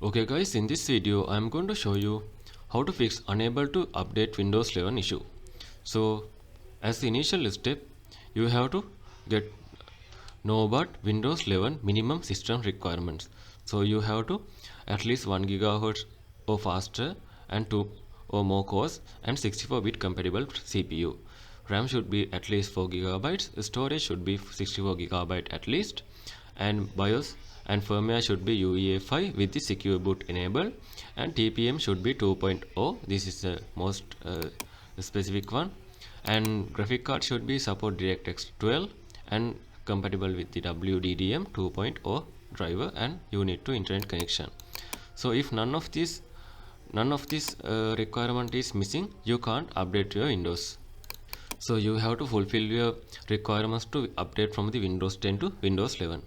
Okay guys, in this video I am going to show you how to fix unable to update Windows 11 issue. So as the initial step, you have to get know about Windows 11 minimum system requirements. So you have to at least 1 GHz or faster and 2 or more cores and 64-bit compatible CPU. RAM should be at least 4 GB, storage should be 64 GB at least, and BIOS and firmware should be UEFI with the secure boot enabled, and TPM should be 2.0. This is the most specific one, and graphic card should be support DirectX 12 and compatible with the WDDM 2.0 driver, and you need to internet connection. So if none of this requirement is missing, you can't update your Windows. So you have to fulfill your requirements to update from the Windows 10 to Windows 11.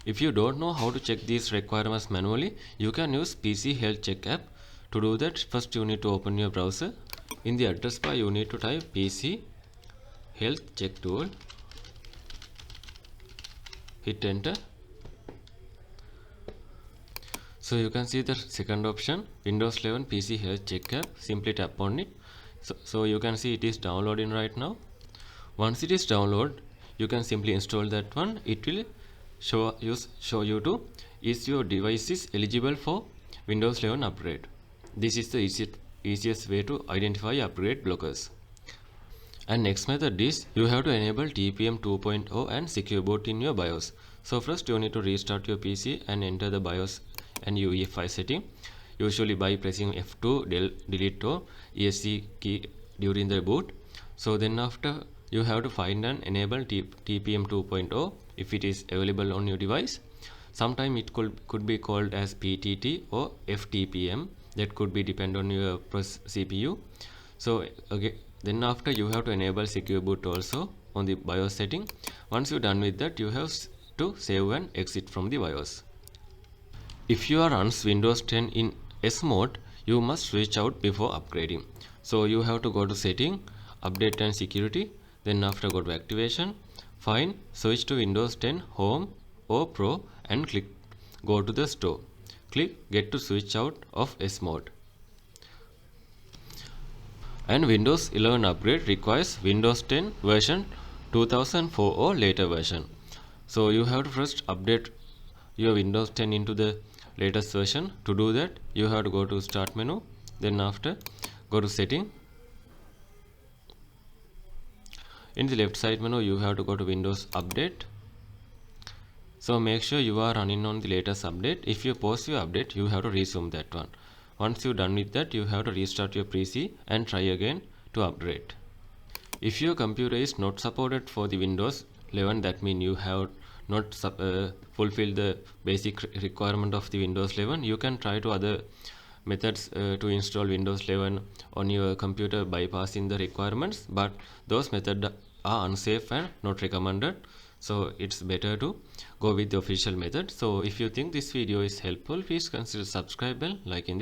If you don't know how to check these requirements manually, you can use PC Health Check app. To do that, first you need to open your browser. In the address bar, you need to type PC Health Check tool. Hit enter. So you can see the second option, Windows 11 PC Health Check app. Simply tap on it. So you can see it is downloading right now. Once it is downloaded, you can simply install that one. It will show you to is your device is eligible for Windows 11 upgrade. This is the easiest way to identify upgrade blockers. And next method is you have to enable TPM 2.0 and secure boot in your BIOS. So first you need to restart your PC and enter the BIOS and UEFI setting, usually by pressing F2, delete or ESC key during the boot. So then after, you have to find and enable TPM 2.0 if it is available on your device. Sometime it could be called as PTT or FTPM. That could be depend on your CPU. So again, then after you have to enable secure boot also on the BIOS setting. Once you're done with that, you have to save and exit from the BIOS. If you are on Windows 10 in S mode, you must switch out before upgrading. So you have to go to setting, update and security, then after go to activation, find switch to Windows 10 Home or Pro and click go to the store. Click get to switch out of S mode. And Windows 11 upgrade requires Windows 10 version 2004 or later version. So you have to first update your Windows 10 into the latest version. To do that, you have to go to start menu, then after go to setting. In the left side menu, you have to go to Windows Update. So make sure you are running on the latest update. If you pause your update, you have to resume that one. Once you're done with that, you have to restart your PC and try again to upgrade. If your computer is not supported for the Windows 11, that means you have not fulfilled the basic requirement of the Windows 11, you can try to other methods to install Windows 11 on your computer bypassing the requirements, but those methods are unsafe and not recommended. So it's better to go with the official method. So if you think this video is helpful, please consider subscribe and liking this.